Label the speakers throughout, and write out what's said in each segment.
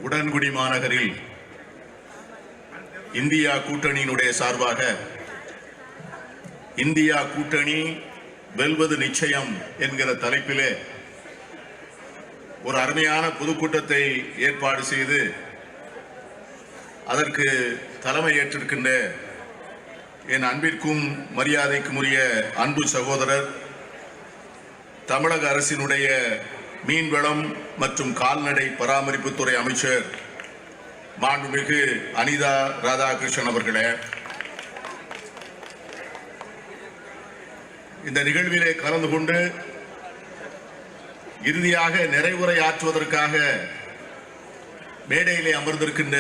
Speaker 1: உடன்குடி மாநகரில் இந்தியா கூட்டணியினுடைய சார்பாக இந்தியா கூட்டணி வெல்வது நிச்சயம் என்கிற தலைப்பிலே ஒரு அருமையான பொதுக்கூட்டத்தை ஏற்பாடு செய்து அதற்கு தலைமை ஏற்றிருக்கின்ற என் அன்பிற்கும் மரியாதைக்கும் உரிய அன்பு சகோதரர், தமிழக அரசினுடைய மீன்வளம் மற்றும் கால்நடை பராமரிப்புத்துறை அமைச்சர் மாண்புமிகு அனிதா ராதாகிருஷ்ணன் அவர்களே, இந்த நிகழ்விலே கலந்து கொண்டு இறுதியாக நிறைவுரை ஆற்றுவதற்காக மேடையிலே அமர்ந்திருக்கின்ற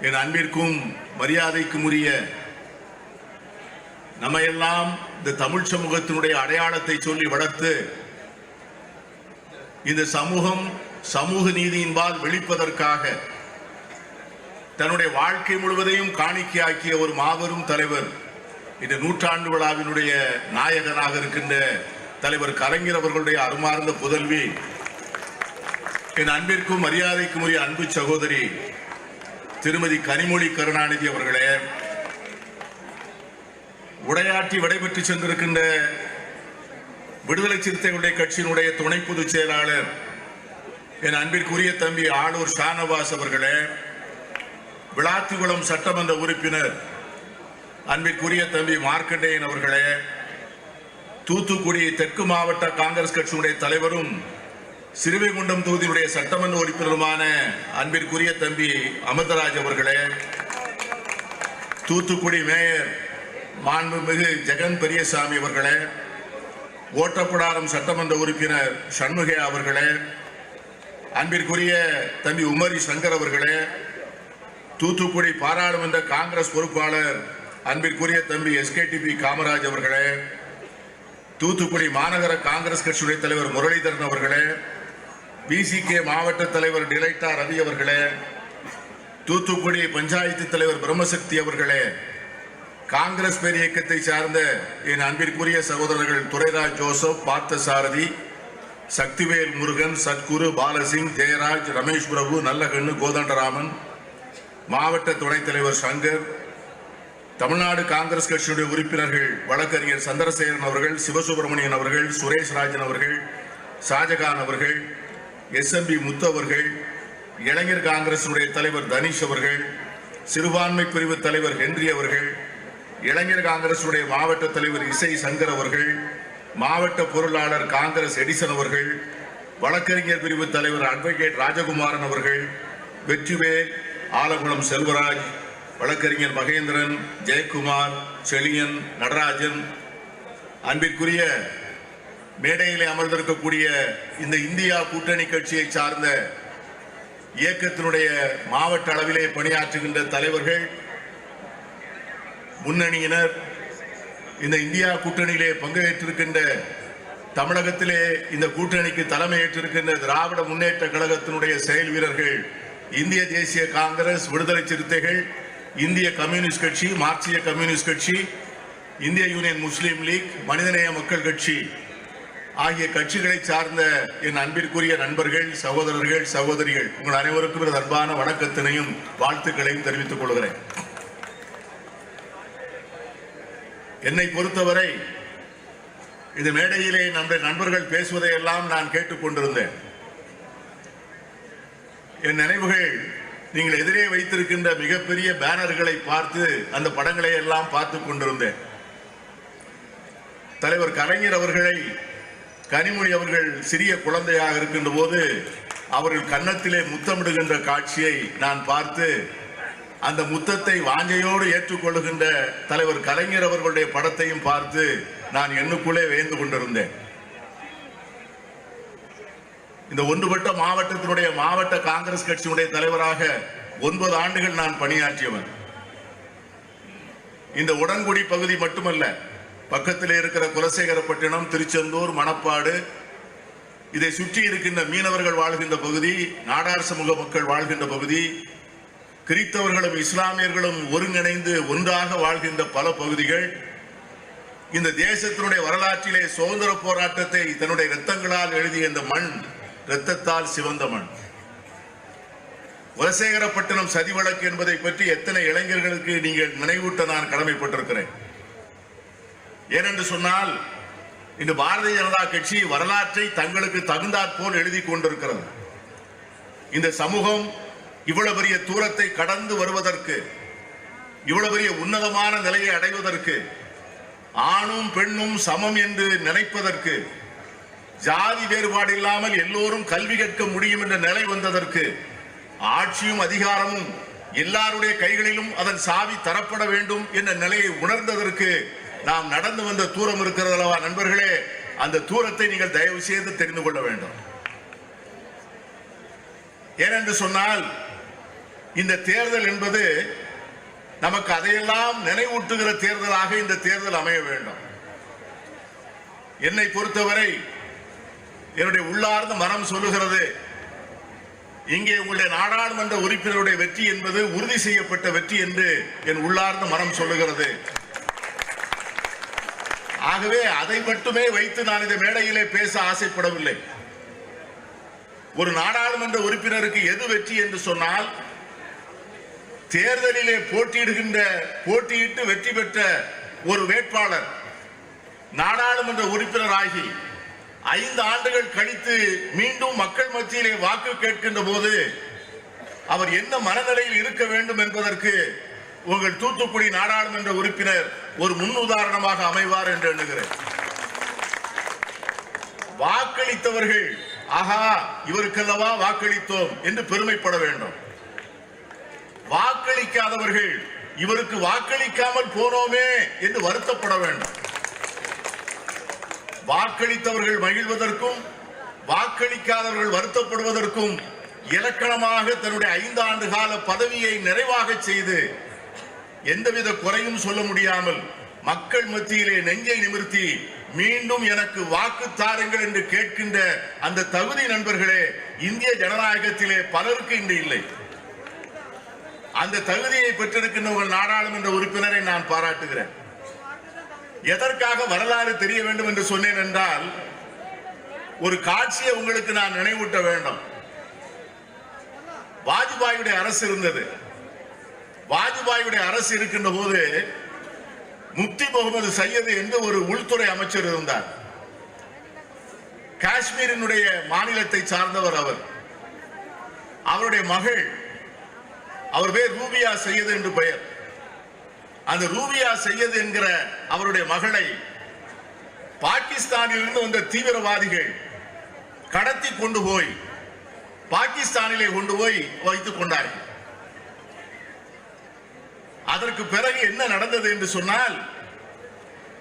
Speaker 1: என் அன்பிற்கும் மரியாதைக்கும் உரிய நம்மையெல்லாம் இந்த தமிழ் சமூகத்தினுடைய அடையாளத்தை சொல்லி வளர்த்து இந்த சமூகம் சமூக நீதியின்பால் வெளிப்பதற்காக தன்னுடைய வாழ்க்கை முழுவதையும் காணிக்கையாக்கிய ஒரு மாபெரும் தலைவர், இந்த நூற்றாண்டு விழாவினுடைய நாயகனாக இருக்கின்ற தலைவர் கலைஞர் அவர்களுடைய அருமார்ந்த புதல்வி, என் அன்பிற்கும் மரியாதைக்கும் உரிய அன்பு சகோதரி திருமதி கனிமொழி கருணாநிதி அவர்களே, உரையாற்றி விடைபெற்று சென்றிருக்கின்ற விடுதலை சிறுத்தைகளுடைய கட்சியினுடைய துணை பொதுச் செயலாளர் என் அன்பிற்குரிய தம்பி ஆளூர் ஷானவாஸ் அவர்களே, விளாத்திகுளம் சட்டமன்ற உறுப்பினர் அன்பிற்குரிய தம்பி மார்க்கண்டேயன் அவர்களே, தூத்துக்குடி தெற்கு மாவட்ட காங்கிரஸ் கட்சியினுடைய தலைவரும் சிறுவைகுண்டம் தொகுதியுடைய சட்டமன்ற உறுப்பினருமான அன்பிற்குரிய தம்பி அமிர்தராஜ் அவர்களே, தூத்துக்குடி மேயர் மாண்புமிகு ஜெகன் பெரியசாமி அவர்களே, ஓட்டப்பிடாரம் சட்டமன்ற உறுப்பினர் சண்முகையா அவர்களே, அன்பிற்குரிய தம்பி உமரி சங்கர் அவர்களே, தூத்துக்குடி பாராளுமன்ற காங்கிரஸ் பொறுப்பாளர் அன்பிற்குரிய தம்பி எஸ்கேடிபி காமராஜ் அவர்களே, தூத்துக்குடி மாநகர காங்கிரஸ் கட்சியுடைய தலைவர் முரளிதரன் அவர்களே, பிசிகே மாவட்ட தலைவர் டிலைட்டா ரவி அவர்களே, தூத்துக்குடி பஞ்சாயத்து தலைவர் பிரம்மசக்தி அவர்களே, காங்கிரஸ் பேர் இயக்கத்தை சார்ந்த என் அன்பிற்குரிய சகோதரர்கள் துரைராஜ் ஜோசப், பார்த்தசாரதி, சக்திவேல் முருகன், சத்குரு, பாலசிங், ஜெயராஜ், ரமேஷ் பிரபு, நல்லகண்ணு, கோதண்டராமன், மாவட்ட துணைத் தலைவர் சங்கர், தமிழ்நாடு காங்கிரஸ் கட்சியுடைய உறுப்பினர்கள் வழக்கறிஞர் சந்திரசேகரன் அவர்கள், சிவசுப்பிரமணியன் அவர்கள், சுரேஷ் ராஜன் அவர்கள், ஷாஜகான் அவர்கள், எஸ்எம்பி முத்து அவர்கள், இளைஞர் காங்கிரசுடைய தலைவர் தனிஷ் அவர்கள், சிறுபான்மை பிரிவு தலைவர் ஹென்றி அவர்கள், இளைஞர் காங்கிரசுடைய மாவட்ட தலைவர் இசை சங்கர் அவர்கள், மாவட்ட பொருளாளர் காங்கிரஸ் எடிசன் அவர்கள், வழக்கறிஞர் பிரிவு தலைவர் அட்வொகேட் ராஜகுமாரன் அவர்கள், வெற்றிவேல், ஆலங்குளம் செல்வராஜ், வழக்கறிஞர் மகேந்திரன், ஜெயக்குமார், செழியன், நடராஜன், அன்பிற்குரிய மேடையிலே அமர்ந்திருக்கக்கூடிய இந்த இந்தியா கூட்டணி கட்சியை சார்ந்த இயக்கத்தினுடைய மாவட்ட அளவிலே பணியாற்றுகின்ற தலைவர்கள், முன்னணியினர், இந்த இந்தியா கூட்டணியிலே பங்கேற்றிருக்கின்ற தமிழகத்திலே இந்த கூட்டணிக்கு தலைமையேற்றிருக்கின்ற திராவிட முன்னேற்ற கழகத்தினுடைய செயல் வீரர்கள், இந்திய தேசிய காங்கிரஸ், விடுதலை சிறுத்தைகள், இந்திய கம்யூனிஸ்ட் கட்சி, மார்க்சிய கம்யூனிஸ்ட் கட்சி, இந்திய யூனியன் முஸ்லீம் லீக், மனிதநேய மக்கள் கட்சி ஆகிய கட்சிகளை சார்ந்த என் அன்பிற்குரிய நண்பர்கள், சகோதரர்கள், சகோதரிகள், உங்கள் அனைவருக்கும் எனது அன்பான வணக்கத்தினையும் வாழ்த்துக்களையும் தெரிவித்துக் கொள்கிறேன். என்னை பொறுத்தவரை இந்த மேடையிலே நம்முடைய நண்பர்கள் பேசுவதையெல்லாம் நான் கேட்டுக்கொண்டிருந்தேன். என் நினைவுகள் நீங்கள் எதிரே வைத்திருக்கின்ற மிகப்பெரிய பேனர்களை பார்த்து அந்த படங்களை எல்லாம் பார்த்துக் கொண்டிருந்தேன். தலைவர் கலைஞர் அவர்களை கனிமொழி அவர்கள் சிறிய குழந்தையாக இருக்கின்ற போது அவர்கள் கன்னத்திலே முத்தமிடுகின்ற காட்சியை நான் பார்த்து அந்த முத்தத்தை வாஞ்சையோடு ஏற்றுக்கொள்ளுகின்ற தலைவர் கலைஞர் அவர்களுடைய படத்தையும் பார்த்து நான் எண்ணுக்குள்ளே வேந்து கொண்டிருந்தேன். இந்த ஒன்றுபட்ட மாவட்டத்தினுடைய மாவட்ட காங்கிரஸ் கட்சியினுடைய தலைவராக 9 ஆண்டுகள் நான் பணியாற்றியவன். இந்த உடன்குடி பகுதி மட்டுமல்ல, பக்கத்திலே இருக்கிற குலசேகரப்பட்டினம், திருச்செந்தூர், மணப்பாடு, இதை சுற்றி இருக்கின்ற மீனவர்கள் வாழ்கின்ற பகுதி, நாடார் சமூக மக்கள் வாழ்கின்ற பகுதி, கிறிஸ்தவர்களும் இஸ்லாமியர்களும் ஒருங்கிணைந்து ஒன்றாக வாழ்கின்ற பல பகுதிகள், இந்த தேசத்தினுடைய வரலாற்றிலே சுதந்திர போராட்டத்தை தன்னுடைய இரத்தங்களால் எழுதிய இந்த மண் இரத்தத்தால் சிவந்த மண். குலசேகரப்பட்டினம் சதி வழக்கு என்பதை பற்றி எத்தனை இளைஞர்களுக்கு நீங்கள் நினைவூட்ட நான் கடமைப்பட்டிருக்கிறேன். ஏனென்று சொன்னால் இந்த பாரதிய ஜனதா கட்சி வரலாற்றை தங்களுக்கு தகுந்தாற்போல் எழுதி கொண்டிருக்கிறது. இந்த சமூகம் இவ்வளவு பெரிய தூரத்தை கடந்து வருவதற்கு, இவ்வளவு பெரிய உன்னதமான நிலையை அடைவதற்கு, ஆணும் பெண்ணும் சமம் என்று நினைப்பதற்கு, ஜாதி வேறுபாடு இல்லாமல் எல்லோரும் கல்வி கற்க முடியும் என்ற நிலை வந்ததற்கு, ஆட்சியும் அதிகாரமும் எல்லாருடைய கைகளிலும் அதன் சாவி தரப்பட வேண்டும் என்ற நிலையை உணர்ந்ததற்கு நாம் நடந்து வந்த தூரம் இருக்கிறது அல்லவா நண்பர்களே? அந்த தூரத்தை நீங்கள் தயவு செய்து தெரிந்து கொள்ள வேண்டும். ஏனென்று சொன்னால் இந்த தேர்தல் என்பது நமக்கு அதையெல்லாம் நினைவூட்டுகிற தேர்தலாக இந்த தேர்தல் அமைய வேண்டும். என்னை பொறுத்தவரை என்னுடைய உள்ளார்ந்த மனம் சொல்லுகிறது, இங்கே உங்களுடைய நாடாளுமன்ற உறுப்பினருடைய வெற்றி என்பது உறுதி செய்யப்பட்ட வெற்றி என்று என் உள்ளார்ந்த மனம் சொல்லுகிறது. ஆகவே அதை மட்டுமே வைத்து நான் இந்த மேடையிலே பேச ஆசைப்படவில்லை. ஒரு நாடாளுமன்ற உறுப்பினருக்கு எது வெற்றி என்று சொன்னால், தேர்தலிலே போட்டியிட்டு வெற்றி பெற்ற ஒரு வேட்பாளர் நாடாளுமன்ற உறுப்பினராகி 5 ஆண்டுகள் கழித்து மீண்டும் மக்கள் மத்தியிலே வாக்கு கேட்கின்ற போது அவர் என்ன மனநிலையில் இருக்க வேண்டும் என்பதற்கு உங்கள் தூத்துக்குடி நாடாளுமன்ற உறுப்பினர் ஒரு முன்னுதாரணமாக அமைவார் என்று எண்ணுகிறேன். வாக்களித்தவர்கள் ஆஹா இவருக்கல்லவா வாக்களித்தோம் என்று பெருமைப்பட வேண்டும். வாக்களிக்காதவர்கள் இவருக்கு வாக்களிக்காமல் போனோமே என்று வருத்தப்பட வேண்டும். வாக்களித்தவர்கள் மகிழ்வதற்கும் வாக்களிக்காதவர்கள் வருத்தப்படுவதற்கும் இலக்கணமாக தன்னுடைய 5 ஆண்டு கால பதவியை நிறைவாக செய்து எந்தவித குறையும் சொல்ல முடியாமல் மக்கள் மத்தியிலே நெஞ்சை நிமிர்த்தி மீண்டும் எனக்கு வாக்கு தாருங்கள் என்று கேட்கின்ற அந்த தகுதி நண்பர்களே இந்திய ஜனநாயகத்திலே பலருக்கு இன்று இல்லை. அந்த தகுதியை பெற்றிருக்கின்ற உங்கள் நாடாளுமன்ற உறுப்பினரை நான் பாராட்டுகிறேன். எதற்காக வரலாறு தெரிய வேண்டும் என்று சொன்னேன் என்றால், ஒரு காட்சியை உங்களுக்கு நான் நினைவூட்ட வேண்டும். வாஜ்பாயுடைய அரசு இருந்தது. வாஜ்பாயுடைய அரசு இருக்கின்ற போது முப்தி முகமது சையது என்று ஒரு உள்துறை அமைச்சர் இருந்தார். காஷ்மீரினுடைய மாநிலத்தை சார்ந்தவர் அவர். அவருடைய மகள், அவர் பேர் ரூபியா சையது என்று பெயர். அந்த ரூபியா சையது என்கிற அவருடைய மகளை பாகிஸ்தானில் இருந்து வந்த தீவிரவாதிகள் கடத்தி கொண்டு போய் பாகிஸ்தானிலே கொண்டு போய் வைத்துக் கொண்டார்கள். அதற்கு பிறகு என்ன நடந்தது என்று சொன்னால்,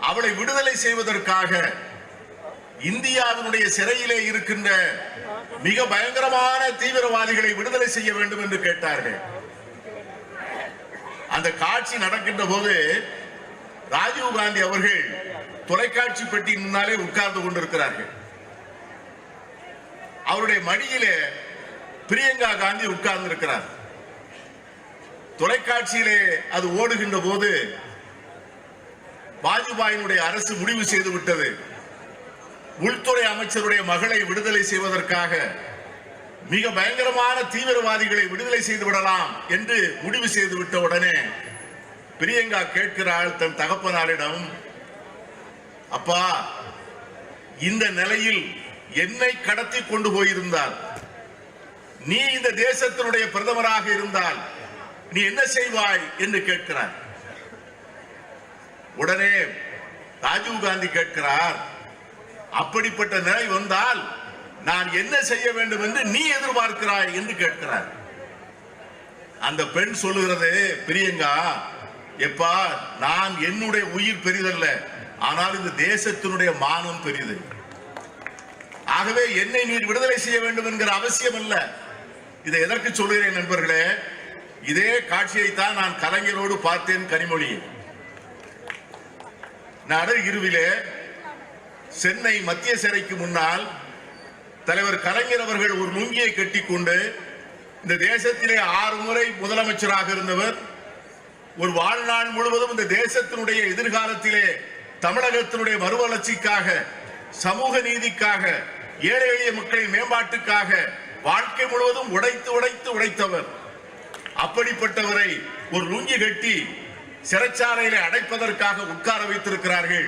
Speaker 1: அவளை விடுதலை செய்வதற்காக இந்தியாவினுடைய சிறையிலே இருக்கின்ற மிக பயங்கரமான தீவிரவாதிகளை விடுதலை செய்ய வேண்டும் என்று கேட்டார்கள். அந்த காட்சி நடக்கின்ற போது ராஜீவ் காந்தி அவர்கள் தொலைக்காட்சி பெட்டி முன்னாலே உட்கார்ந்து கொண்டிருக்கிறார்கள். அவருடைய மடியிலே பிரியங்கா காந்தி உட்கார்ந்து இருக்கிறார். தொலைக்காட்சியிலே அது ஓடுகின்ற போது வாஜ்பாயினுடைய அரசு முடிவு செய்து விட்டது, உள்துறை அமைச்சருடைய மகளை விடுதலை செய்வதற்காக மிக பயங்கரமான தீவிரவாதிகளை விடுதலை செய்து விடலாம் என்று முடிவு செய்து விட்ட உடனே பிரியங்கா கேட்கிறாள் தன் தகப்பனாரிடம், அப்பா இந்த நிலையில் என்னை கடத்தி கொண்டு போயிருந்தால், நீ இந்த தேசத்தினுடைய பிரதமராக இருந்தால் நீ என்ன செய்வாய் என்று கேட்கிறார். உடனே ராஜீவ் காந்தி கேட்கிறார், அப்படிப்பட்ட நிலை வந்தால் நான் என்ன செய்ய வேண்டும் என்று நீ எதிர்பார்க்கிறாய் என்று கேட்கிறார். அந்த பெண் சொல்லுகிறது, பிரியங்கா எப்பா நான் என்னுடைய உயிர் பெரிதல்ல, ஆனால் இந்த தேசத்தினுடைய மானம் பெரிது. ஆகவே என்னை நீர் விடுதலை செய்ய வேண்டும் என்கிற அவசியம் அல்ல. இதை எதற்கு சொல்கிறேன் நண்பர்களே, இதே காட்சியை தான் நான் கலைஞரோடு பார்த்தேன் கனிமொழியை. நடு இருவிலே சென்னை மத்திய சிறைக்கு முன்னால் தலைவர் கலைஞர் அவர்கள் ஒரு லுங்கியை கட்டிக்கொண்டு, இந்த தேசத்திலே 6 முறை முதலமைச்சராக இருந்தவர், ஒரு வாழ்நாள் முழுவதும் இந்த தேசத்தினுடைய எதிர்காலத்திலே தமிழகத்தினுடைய மறுவளர்ச்சிக்காக, சமூக நீதிக்காக, ஏழை எளிய மக்களின் மேம்பாட்டுக்காக வாழ்க்கை முழுவதும் உடைத்தவர். அப்படிப்பட்டவரை ஒரு லுங்கி கட்டி சிறைச்சாலையிலே அடைப்பதற்காக உட்கார வைத்திருக்கிறார்கள்.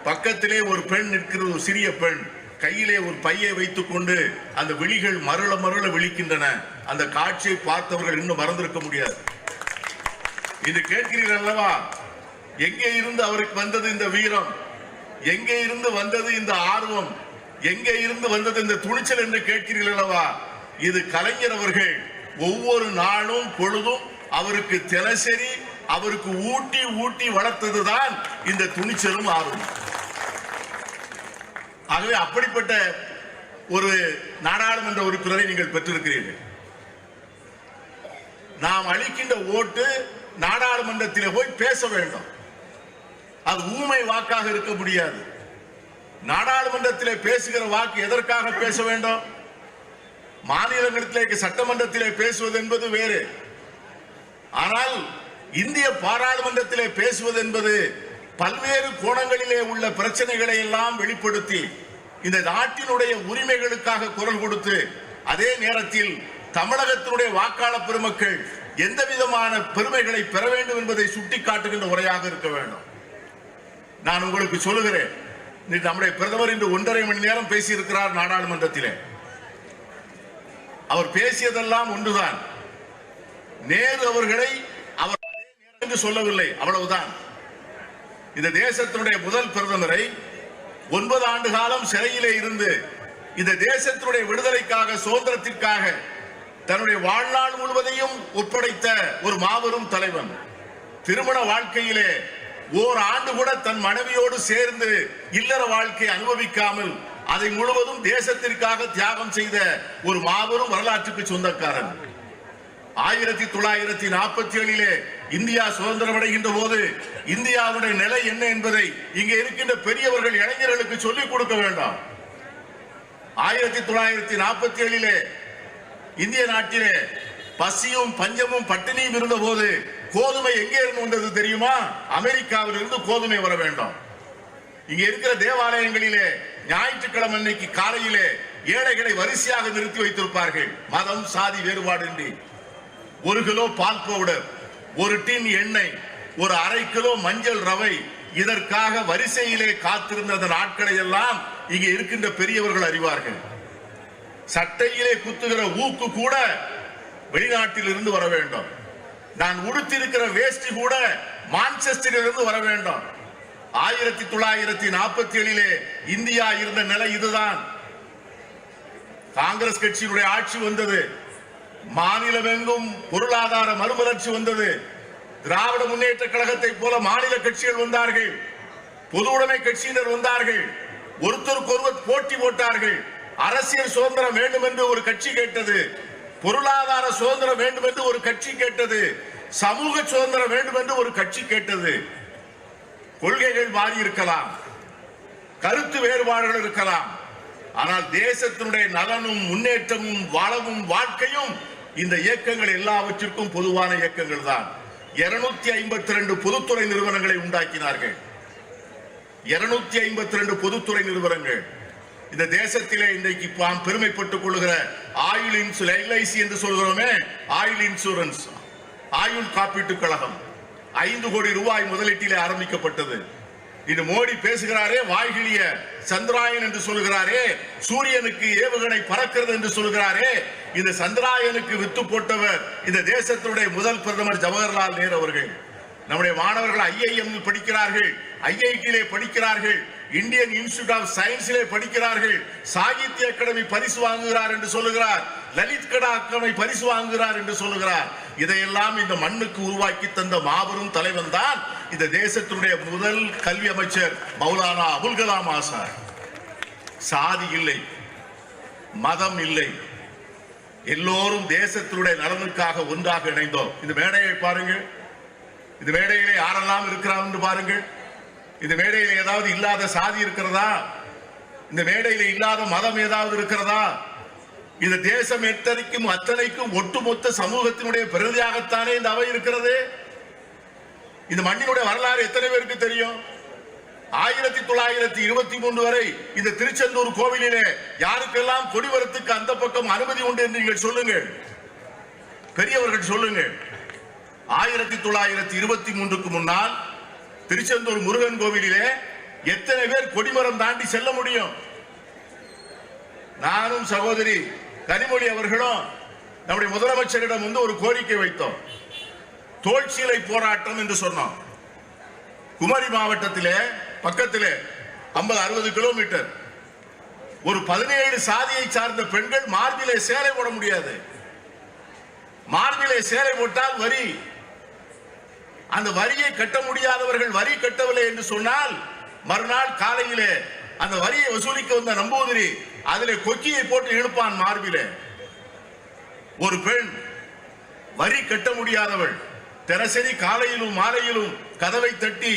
Speaker 1: பக்கத்திலே ஒரு பெண் நிற்கிறது, ஒரு சிறிய பெண் கையிலே ஒரு பையை வைத்துக் கொண்டு அந்த விழிகள் மருள மருள விழிக்கின்றன. அந்த காட்சியை பார்த்தவர்கள் இன்னும் மறந்திருக்க முடியாது. இது கேட்கிறீர்கள் அல்லவா? எங்கே இருந்து அவருக்கு வந்தது இந்த வீரம்? எங்கே இருந்து வந்தது இந்த ஆர்வம்? எங்கே இருந்து வந்தது இந்த துணிச்சல் என்று கேட்கிறீர்கள் அல்லவா? இது கலைஞர் அவர்கள் ஒவ்வொரு நாளும் பொழுதும் அவருக்கு தினசரி அவருக்கு ஊட்டி ஊட்டி வளர்த்ததுதான் இந்த துணிச்சலும் ஆர்வம். ஆகவே அப்படிப்பட்ட ஒரு நாடாளுமன்ற உறுப்பினரை நீங்கள் பெற்றிருக்கிறீர்கள். நாம் அளிக்கின்ற ஓட்டு நாடாளுமன்றத்தில் போய் பேச வேண்டும். அது ஊமை வாக்காக இருக்க முடியாது. நாடாளுமன்றத்தில் பேசுகிற வாக்கு எதற்காக பேச வேண்டும்? மாநிலங்களிலே சட்டமன்றத்திலே பேசுவது என்பது வேறு. ஆனால் இந்திய பாராளுமன்றத்திலே பேசுவது என்பது பல்வேறு கோணங்களிலே உள்ள பிரச்சனைகளை எல்லாம் வெளிப்படுத்தி இந்த நாட்டினுடைய உரிமைகளுக்காக குரல் கொடுத்து, அதே நேரத்தில் தமிழகத்தினுடைய வாக்காளர் பெருமக்கள் எந்த விதமான பெருமைகளை பெற வேண்டும் என்பதை சுட்டிக்காட்டுகின்ற உரையாக இருக்க வேண்டும். நான் உங்களுக்கு சொல்லுகிறேன், நம்முடைய பிரதமர் இன்று 1.5 மணி நேரம் பேசியிருக்கிறார் நாடாளுமன்றத்திலே. அவர் பேசியதெல்லாம் ஒன்றுதான். நேரு அவர்களை அவர் என்று சொல்லவில்லை, அவ்வளவுதான். இந்த தேசத்தினுடைய முதல் பிரதமரை 9 ஆண்டு காலம் சிறையிலே இருந்து இந்த தேசத்தினுடைய விடுதலைக்காக, சுதந்திரத்திற்காக தன்னுடைய வாழ்நாள் முழுவதையும் ஒப்படைத்த ஒரு மாபெரும் தலைவன். திருமண வாழ்க்கையிலே ஓராண்டு கூட தன் மனைவியோடு சேர்ந்து இல்லற வாழ்க்கை அனுபவிக்காமல் அதை முழுவதும் தேசத்திற்காக தியாகம் செய்த ஒரு மாபெரும் வரலாற்றுக்கு சொந்தக்காரன். 1947 இந்தியா சுதந்திரம் அடைகின்ற போது இந்தியாவுடைய நிலை என்ன என்பதை இங்கே இருக்கின்ற பெரியவர்கள் இளைஞர்களுக்கு சொல்லிக் கொடுக்க வேண்டாம். 1947 இந்திய நாட்டிலே பசியும் பஞ்சமும் பட்டினியும் இருந்த போது கோதுமை எங்கே இருந்து வந்தது தெரியுமா? அமெரிக்காவில் இருந்து கோதுமை வர வேண்டும். இங்க இருக்கிற தேவாலயங்களிலே ஞாயிற்றுக்கிழமை அன்னைக்கு காலையிலே ஏழைகளை வரிசையாக நிறுத்தி வைத்திருப்பார்கள். மதம் சாதி வேறுபாடு இன்றி 1 கிலோ பால் பவுடர், 1 டின் எண்ணெய், 1/2 கிலோ மஞ்சள் ரவை, இதற்காக வரிசையிலே காத்திருந்த நாட்களை எல்லாம் இங்கே இருக்கின்ற பெரியவர்கள் அறிவார்கள். சட்டையிலே குத்துகிற ஊக்கு கூட வெளிநாட்டில் இருந்து வர வேண்டும். நான் உடுத்திருக்கிற வேஷ்டி கூட மான்செஸ்டரில் இருந்து வர வேண்டும். 1947 இந்தியா இருந்த நிலை இதுதான். காங்கிரஸ் கட்சியினுடைய ஆட்சி வந்தது. மாநிலமெங்கும் பொருளாதார மறுமலர்ச்சி வந்தது. திராவிட முன்னேற்ற கழகத்தை போல மாநில கட்சிகள் வந்தார்கள். பொது உடைமை கட்சியினர் வந்தார்கள். ஒருத்தருக்கொருவர் போட்டி போட்டார்கள். அரசியல் சுதந்திரம் வேண்டும் என்று ஒரு கட்சி கேட்டது. பொருளாதார சுதந்திரம் வேண்டும் என்று ஒரு கட்சி கேட்டது. சமூக சுதந்திரம் வேண்டும் என்று ஒரு கட்சி கேட்டது. கொள்கைகள் மாறி இருக்கலாம், கருத்து வேறுபாடுகள் இருக்கலாம். ஆனால் தேசத்தினுடைய நலனும் முன்னேற்றமும் வளமும் வாழ்க்கையும் இந்த இயக்கங்கள் எல்லாவற்றிற்கும் பொதுவான இயக்கங்கள் தான். 252 பொதுத்துறை நிறுவனங்களை உண்டாக்கினார்கள். 252 பொதுத்துறை நிறுவனங்கள். இந்த தேசத்திலே இன்றைக்கு நாம் பெருமைப்பட்டுக் கொள்கிற ஆயுள் இன்சூரன்ஸ், LIC என்று சொல்கிறோமே, ஆயுள் இன்சூரன்ஸ், ஆயுள் காப்பீட்டு கழகம் 5 கோடி ரூபாய் முதலீட்டிலே ஆரம்பிக்கப்பட்டது. இது மோடி பேசுகிறாரே, வாய்கிழிய சந்திராயன் என்று சொல்கிறாரே, சூரியனுக்கு ஏவுகணை பறக்கிறது என்று சொல்கிறாரே, இந்த சந்திராயனுக்கு வித்து போட்டவர் இந்த தேசத்துடைய முதல் பிரதமர் ஜவஹர்லால் நேரு அவர்கள். நம்முடைய மாணவர்கள் IIM படிக்கிறார்கள், IIT படிக்கிறார்கள், இந்தியன் இன்ஸ்டிடியூட் ஆஃப் சயின்ஸிலே படிக்கிறார்கள். சாகித்ய அகாடமி பரிசு வாங்குகிறார் என்று சொல்லுகிறார். லலித் கலா அகாடமி பரிசு வாங்குகிறார் என்று சொல்லுகிறார். இதையெல்லாம் இந்த மண்ணுக்கு உருவாக்கி தந்த மாபெரும் தலைவன் தான் இந்த தேசத்தினுடைய முதல் கல்வி அமைச்சர் மௌலானா அபுல் கலாம் ஆசாத். சாதி இல்லை, மதம் இல்லை, எல்லோரும் தேசத்தினுடைய நலனுக்காக ஒன்றாக இணைந்தோம். இந்த மேடையை பாருங்கள். இந்த மேடையிலே யாரெல்லாம் இருக்கிறார் என்று பாருங்கள். இந்த மேடையில் ஏதாவது இல்லாத சாதி இருக்கிறதா? இந்த மேடையில் இல்லாத மதம் ஏதாவது இருக்கிறதா? இந்த தேசம் எத்தனைக்கும் அத்தனைக்கும் ஒட்டுமொத்த சமூகத்தினுடைய பிரதியாகத்தானே இந்த அவை இருக்கிறது. இந்த மண்ணினுடைய வரலாறு எத்தனை பேருக்கு தெரியும்? 1923 வரை இந்த திருச்செந்தூர் கோவிலிலே யாருக்கெல்லாம் கொடிவரத்துக்கு அந்த பக்கம் அனுமதி உண்டு என்று நீங்கள் சொல்லுங்கள். பெரியவர்கள் சொல்லுங்க. 1923க்கு முன்னால் திருச்செந்தூர் முருகன் கோவிலிலே எத்தனை பேர் கொடிமரம் தாண்டி செல்ல முடியும்? நானும் சகோதரி கனிமொழி அவர்களும் நம்முடைய முதலமைச்சரிடம் வந்து ஒரு கோரிக்கை வைத்தோம். தோல்சீலை போராட்டம் என்று சொன்னோம். குமரி மாவட்டத்திலே பக்கத்திலே 50-60 கிலோமீட்டர் ஒரு 17 சாதியை சார்ந்த பெண்கள் மார்பிலே சேலை போட முடியாது. மார்பிலே சேலை போட்டால் வரி, அந்த வரியை கட்ட முடியாதவர்கள் வரி கட்டவில்லை என்று சொன்னால் மறுநாள் காலையிலே அந்த வரியை வசூலிக்க வந்த நம்பூதிரி அதிலே கொக்கியை போட்டு இழுப்பான் மார்பிலே. ஒரு பெண் வரி கட்ட முடியாதவள் தினசரி காலையிலும் மாலையிலும் கதவை தட்டி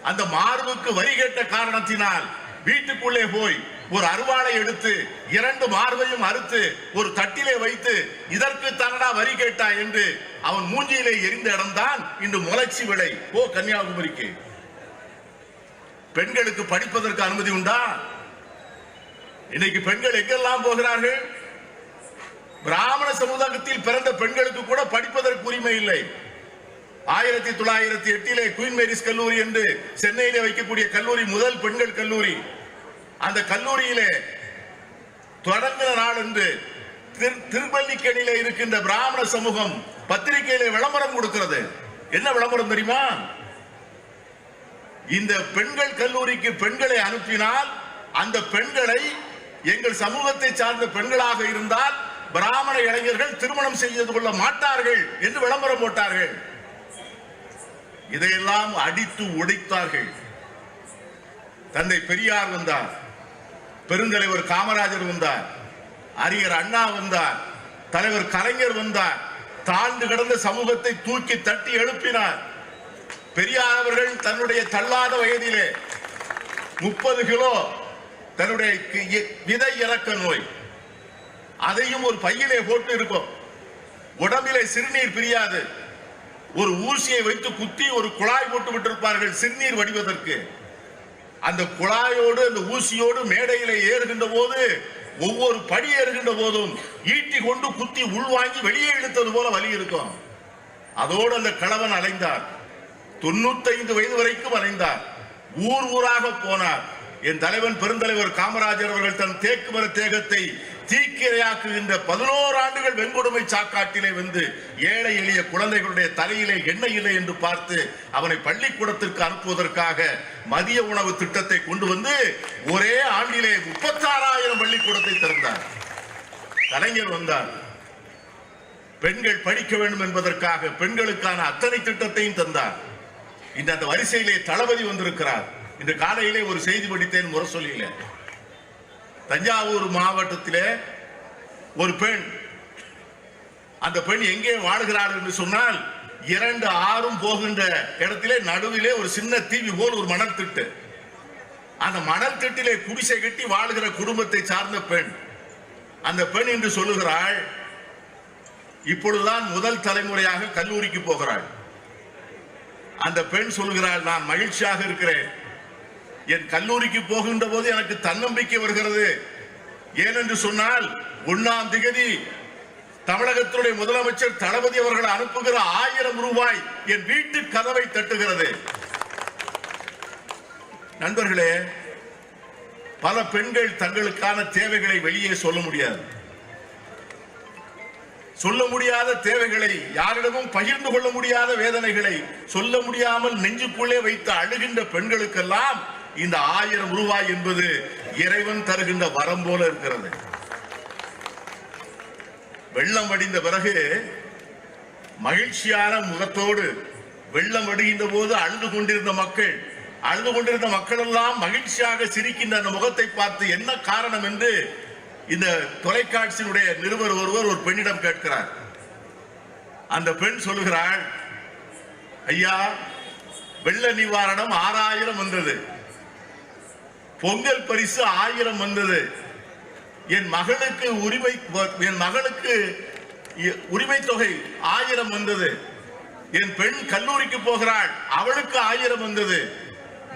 Speaker 1: அந்த மார்புக்கு வரி கேட்ட காரணத்தினால் வீட்டுக்குள்ளே போய் ஒரு அருவாளை எடுத்து 2 மார்பையும் அறுத்து ஒரு தட்டிலே வைத்து இதற்கு தன்னடா வரி கேட்டா என்று அவன் மூஞ்சியிலே எரிந்த இடம்தான் இன்று முளைச்சி விளை. கன்னியாகுமரிக்கு பெண்களுக்கு படிப்பதற்கு அனுமதி உண்டா? இன்னைக்கு பெண்கள் எங்கெல்லாம் போகிறார்கள்? பிராமண சமுதாயத்தில் பிறந்த பெண்களுக்கு கூட படிப்பதற்கு உரிமை இல்லை. 1908 குயின் மேரிஸ் கல்லூரி என்று சென்னையிலே வைக்கக்கூடிய கல்லூரி முதல் பெண்கள் கல்லூரி. அந்த கல்லூரியிலே தொடங்கின நாள் என்று திருப்பள்ளிக்கேணியிலே இருக்கின்ற பிராமண சமூகம் பத்திரிகையிலே விளம்பரம் கொடுக்கிறது. என்ன விளம்பரம் தெரியுமா? இந்த பெண்கள் கல்லூரிக்கு பெண்களை அனுப்பினால் அந்த பெண்களை எங்கள் சமூகத்தை சார்ந்த பெண்களாக இருந்தால் பிராமண இளைஞர்கள் திருமணம் செய்து கொள்ள மாட்டார்கள் என்று விளம்பரம் போட்டார்கள். இதையெல்லாம் அடித்து உடைத்தார்கள். தந்தை பெரியார் வந்தார், பெருந்தலைவர் காமராஜர் வந்தார், அறிஞர் அண்ணா வந்தார், தலைவர் கலைஞர் வந்தார். தாழ்ந்து கிடந்த சமூகத்தை தூக்கி தட்டி எழுப்பினார். பெரியார் அவர்கள் தன்னுடைய தள்ளாத வயதிலே 30 கிலோ தன்னுடைய விதை இறக்க நோய், அதையும் ஒரு பையிலே போட்டு இருக்கும். உடம்பிலே சிறுநீர் பிரியாது. ஒரு ஊசியை வைத்து குத்தி ஒரு குழாய் போட்டு விட்டிருப்பார்கள் சிறுநீர் வடிவதற்கு. அந்த குழாயோடு அந்த ஊசியோடு மேடையிலே ஏறுகின்ற போது ஒவ்வொரு படி ஏறுகின்ற போதும் ஈட்டி கொண்டு குத்தி உள்வாங்கி வெளியே இழுத்தது போல வலி இருக்கும். அதோடு அந்த கிழவன் அலைந்தார். 95 வயது வரைக்கும் அலைந்தார். ஊர் ஊராக போனார். என் தலைவன் பெருந்தலைவர் காமராஜர் அவர்கள் தன் தேக்கு மர தேகத்தை தீக்கிரையாக்குகின்ற 11 ஆண்டுகள் வெண்கொடுமை சாக்காட்டிலே வந்து ஏழை எளிய குழந்தைகளுடைய தலையிலே எண்ணெய் இல்லை என்று பார்த்து அவனை பள்ளிக்கூடத்திற்கு அனுப்புவதற்காக மதிய உணவு திட்டத்தை கொண்டு வந்து ஒரே ஆண்டிலே 36,000 பள்ளிக்கூடத்தை திறந்தார். கலைஞர் வந்தார். பெண்கள் படிக்க வேண்டும் என்பதற்காக பெண்களுக்கான அத்தனை திட்டத்தையும் தந்தார். இந்த அந்த வரிசையிலே தளபதி வந்திருக்கிறார். இந்த காலையிலே ஒரு செய்தி படித்தேன் முரசொலியில. தஞ்சாவூர் மாவட்டத்திலே ஒரு பெண், அந்த பெண் எங்கே வாழ்கிறாள் என்று சொன்னால் 2 ஆறும் போகின்ற இடத்திலே நடுவிலே ஒரு சின்ன தீவி போல் ஒரு மணல் திட்டு. அந்த மணல் திட்டிலே குடிசை கட்டி வாழ்கிற குடும்பத்தை சார்ந்த பெண். அந்த பெண் என்று சொல்லுகிறாள், இப்பொழுதுதான் முதல் தலைமுறையாக கல்லூரிக்கு போகிறாள். அந்த பெண் சொல்கிறாள், நான் மகிழ்ச்சியாக இருக்கிறேன். என் கல்லூரிக்கு போகின்ற போது எனக்கு தன்னம்பிக்கை வருகிறது. ஏனென்று சொன்னால் 1ஆம் தேதி தமிழகத்தினுடைய முதலமைச்சர் தளபதி அவர்கள் அனுப்புகிற 1000 ரூபாய் என் வீட்டு கதவை தட்டுகிறது. நண்பர்களே, பல பெண்கள் தங்களுக்கான தேவைகளை வெளியே சொல்ல முடியாது. சொல்ல முடியாத தேவைகளை, யாரிடமும் பகிர்ந்து கொள்ள முடியாத வேதனைகளை சொல்ல முடியாமல் நெஞ்சுக்குள்ளே வைத்து அழுகின்ற பெண்களுக்கெல்லாம் இந்த 1000 ரூபாய் என்பது இறைவன் தருகின்ற வரம் போல இருக்கிறது. வெள்ளம் வடிந்த பிறகு மகிழ்ச்சியான முகத்தோடு வெள்ளம் வடிகின்ற போது அழுது கொண்டிருந்த மக்கள் எல்லாம் மகிழ்ச்சியாக சிரிக்கின்ற அந்த முகத்தை பார்த்து என்ன காரணம் என்று இந்த தொலைக்காட்சியினுடைய நிருபர் ஒருவர் ஒரு பெண்ணிடம் கேட்கிறார். அந்த பெண் சொல்லுகிறாள், ஐயா, வெள்ள நிவாரணம் 6000 வந்தது, பொங்கல் பரிசு 1000 வந்தது, என் மகளுக்கு உரிமை தொகை 1000 வந்தது, என் பெண் கல்லூரிக்கு போகிறாள் அவளுக்கு 1000 வந்தது,